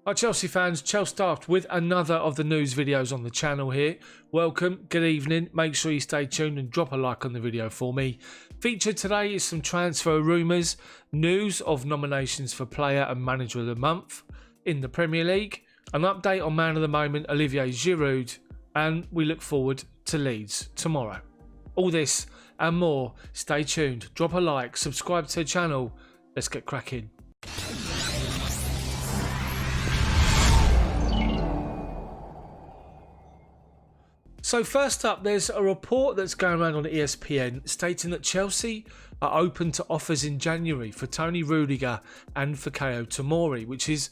Hi Chelsea fans, Chels Daft with another of the news videos on the channel here. Welcome, good evening, make sure you stay tuned and drop a like on the video for me. Featured today is some transfer rumours, news of nominations for Player and Manager of the Month in the Premier League, an update on Man of the Moment Olivier Giroud, and we look forward to Leeds tomorrow. All this and more, stay tuned, drop a like, subscribe to the channel, let's get cracking. So first up, there's a report that's going around on ESPN stating that Chelsea are open to offers in January for Toni Rudiger and Fikayo Tomori, which is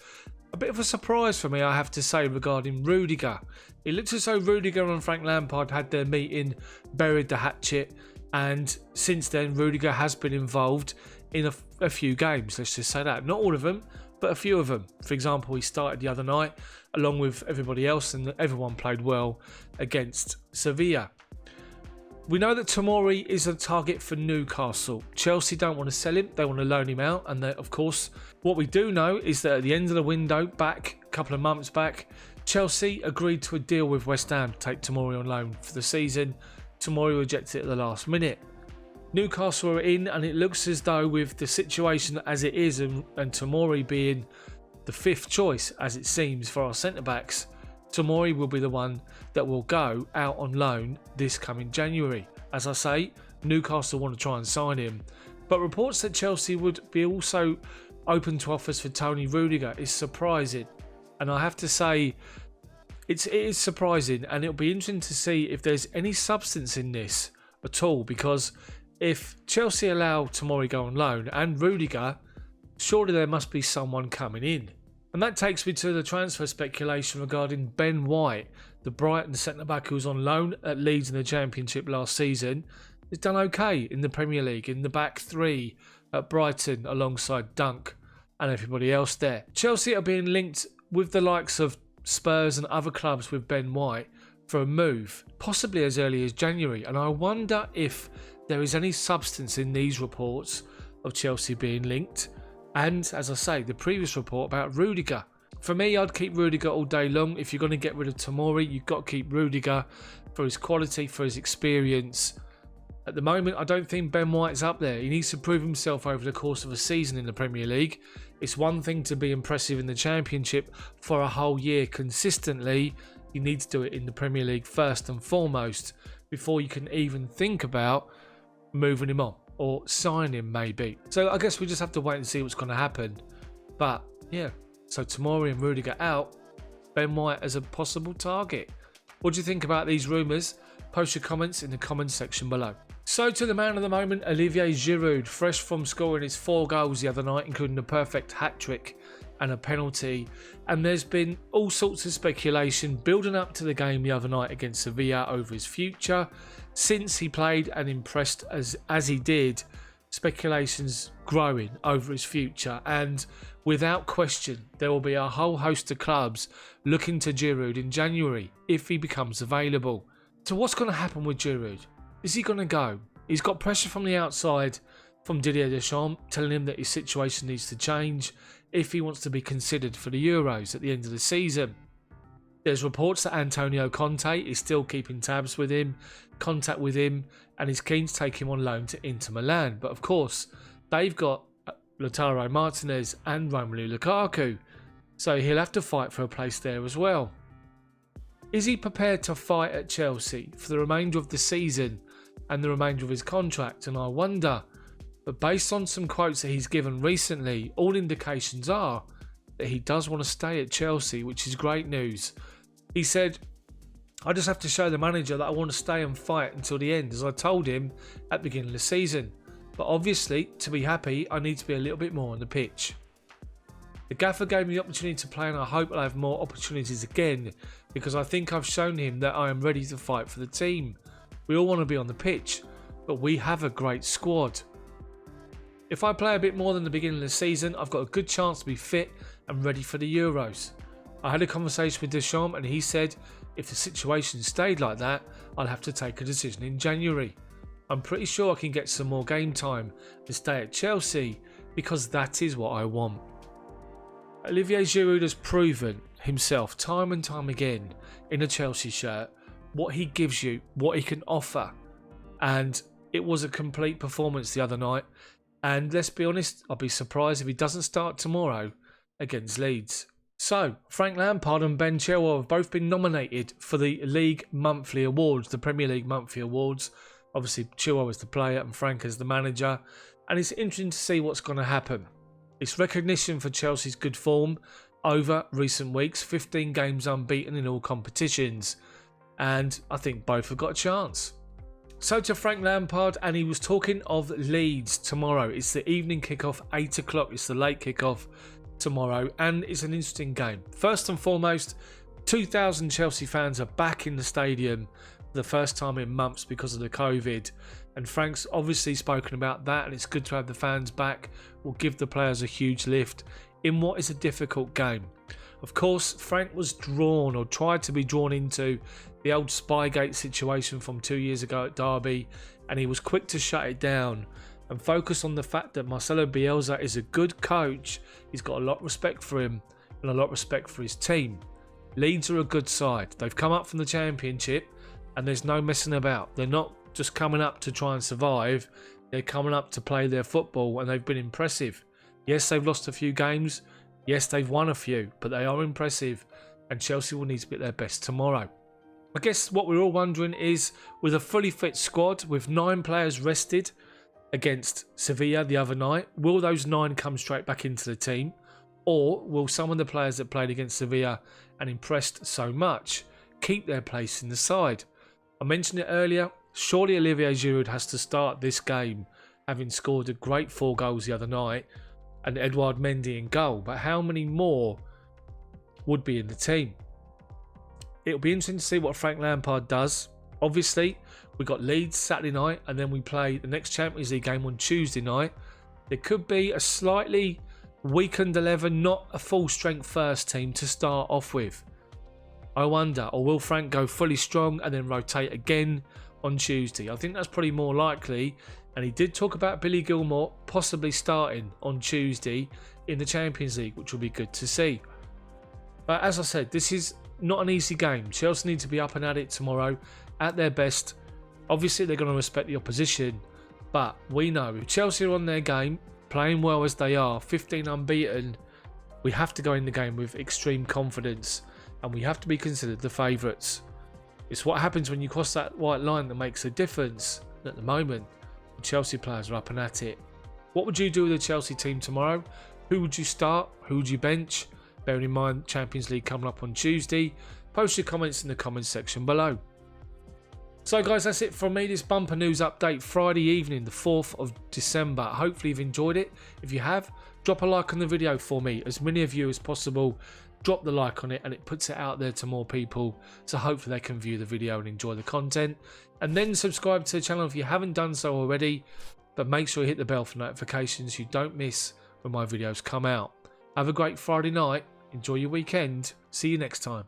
a bit of a surprise for me, I have to say, regarding Rudiger. It looks as though Rudiger and Frank Lampard had their meeting, buried the hatchet, and since then Rudiger has been involved in a few games, let's just say that. Not all of them, but a few of them. For example, he started the other night along with everybody else and everyone played well against Sevilla. We know that Tomori is a target for Newcastle. Chelsea don't want to sell him, they want to loan him out, and of course what we do know is that at the end of the window back a couple of months back, Chelsea agreed to a deal with West Ham to take Tomori on loan for the season. Tomori rejected it at the last minute. Newcastle are in, and it looks as though with the situation as it is and Tomori being the fifth choice as it seems for our centre backs, Tomori will be the one that will go out on loan this coming January. As I say, Newcastle want to try and sign him, but reports that Chelsea would be also open to offers for Toni Rudiger is surprising, and I have to say it is surprising, and it'll be interesting to see if there's any substance in this at all, because if Chelsea allow Tomori go on loan and Rudiger, surely there must be someone coming in. And that takes me to the transfer speculation regarding Ben White, the Brighton centre-back who was on loan at Leeds in the Championship last season. He's done okay in the Premier League, in the back three at Brighton alongside Dunk and everybody else there. Chelsea are being linked with the likes of Spurs and other clubs with Ben White for a move, possibly as early as January, and I wonder if there is any substance in these reports of Chelsea being linked. And as I say, the previous report about Rudiger. For me, I'd keep Rudiger all day long. If you're going to get rid of Tomori, you've got to keep Rudiger for his quality, for his experience. At the moment, I don't think Ben White's up there. He needs to prove himself over the course of a season in the Premier League. It's one thing to be impressive in the Championship for a whole year consistently. You need to do it in the Premier League first and foremost before you can even think about moving him on or sign him maybe. So I guess we just have to wait and see what's going to happen. But yeah, so Tomori and Rudiger out, Ben White as a possible target. What do you think about these rumours? Post your comments in the comments section below. So to the man of the moment, Olivier Giroud, fresh from scoring his 4 goals the other night, including a perfect hat-trick and a penalty. And there's been all sorts of speculation building up to the game the other night against Sevilla over his future. Since he played and impressed as he did, speculations growing over his future, and without question there will be a whole host of clubs looking to Giroud in January if he becomes available. So what's going to happen with Giroud? Is he going to go? He's got pressure from the outside from Didier Deschamps telling him that his situation needs to change if he wants to be considered for the Euros at the end of the season. There's reports that Antonio Conte is still keeping tabs with him, contact with him, and is keen to take him on loan to Inter Milan. But of course, they've got Lautaro Martinez and Romelu Lukaku, so he'll have to fight for a place there as well. Is he prepared to fight at Chelsea for the remainder of the season and the remainder of his contract? And I wonder, but based on some quotes that he's given recently, all indications are that he does want to stay at Chelsea, which is great news. He said, I just have to show the manager that I want to stay and fight until the end, as I told him at the beginning of the season. But obviously, to be happy, I need to be a little bit more on the pitch. The gaffer gave me the opportunity to play, and I hope I'll have more opportunities again, because I think I've shown him that I am ready to fight for the team. We all want to be on the pitch, but we have a great squad. If I play a bit more than the beginning of the season, I've got a good chance to be fit and ready for the Euros. I had a conversation with Deschamps, and he said if the situation stayed like that, I'll have to take a decision in January. I'm pretty sure I can get some more game time and stay at Chelsea because that is what I want. Olivier Giroud has proven himself time and time again in a Chelsea shirt, what he gives you, what he can offer. And it was a complete performance the other night. And let's be honest, I'll be surprised if he doesn't start tomorrow against Leeds. So, Frank Lampard and Ben Chilwell have both been nominated for the League Monthly Awards, the Premier League Monthly Awards. Obviously, Chilwell is the player and Frank is the manager. And it's interesting to see what's going to happen. It's recognition for Chelsea's good form over recent weeks, 15 games unbeaten in all competitions. And I think both have got a chance. So to Frank Lampard, and he was talking of Leeds tomorrow. It's the evening kickoff, 8 o'clock. It's the late kickoff tomorrow, and it's an interesting game. First and foremost, 2,000 Chelsea fans are back in the stadium for the first time in months because of the COVID. And Frank's obviously spoken about that, and it's good to have the fans back. Will give the players a huge lift in what is a difficult game. Of course, Frank was drawn, or tried to be drawn into, the old Spygate situation from 2 years ago at Derby, and he was quick to shut it down and focus on the fact that Marcelo Bielsa is a good coach. He's got a lot of respect for him and a lot of respect for his team. Leeds are a good side. They've come up from the Championship, and there's no messing about. They're not just coming up to try and survive. They're coming up to play their football, and they've been impressive. Yes, they've lost a few games. Yes, they've won a few, but they are impressive, and Chelsea will need to be at their best tomorrow. I guess what we're all wondering is, with a fully fit squad, with 9 players rested against Sevilla the other night, will those 9 come straight back into the team? Or will some of the players that played against Sevilla and impressed so much keep their place in the side? I mentioned it earlier, surely Olivier Giroud has to start this game, having scored a great 4 goals the other night, and Edouard Mendy in goal, but how many more would be in the team? It'll be interesting to see what Frank Lampard does. Obviously, we got Leeds Saturday night, and then we play the next Champions League game on Tuesday night. There could be a slightly weakened 11, not a full strength first team to start off with. I wonder, or will Frank go fully strong and then rotate again on Tuesday? I think that's probably more likely. And he did talk about Billy Gilmour possibly starting on Tuesday in the Champions League, which will be good to see. But as I said, this is not an easy game. Chelsea need to be up and at it tomorrow at their best. Obviously, they're going to respect the opposition. But we know if Chelsea are on their game, playing well as they are, 15 unbeaten, we have to go in the game with extreme confidence. And we have to be considered the favourites. It's what happens when you cross that white line that makes a difference. At the moment, the Chelsea players are up and at it. What would you do with the Chelsea team tomorrow? Who would you start? Who would you bench? Bearing in mind Champions League coming up on Tuesday. Post your comments in the comments section below. So guys, that's it from me. This bumper news update Friday evening, the 4th of December. Hopefully you've enjoyed it. If you have, drop a like on the video for me. As many of you as possible, drop the like on it, and it puts it out there to more people. So hopefully they can view the video and enjoy the content. And then subscribe to the channel if you haven't done so already. But make sure you hit the bell for notifications so you don't miss when my videos come out. Have a great Friday night. Enjoy your weekend. See you next time.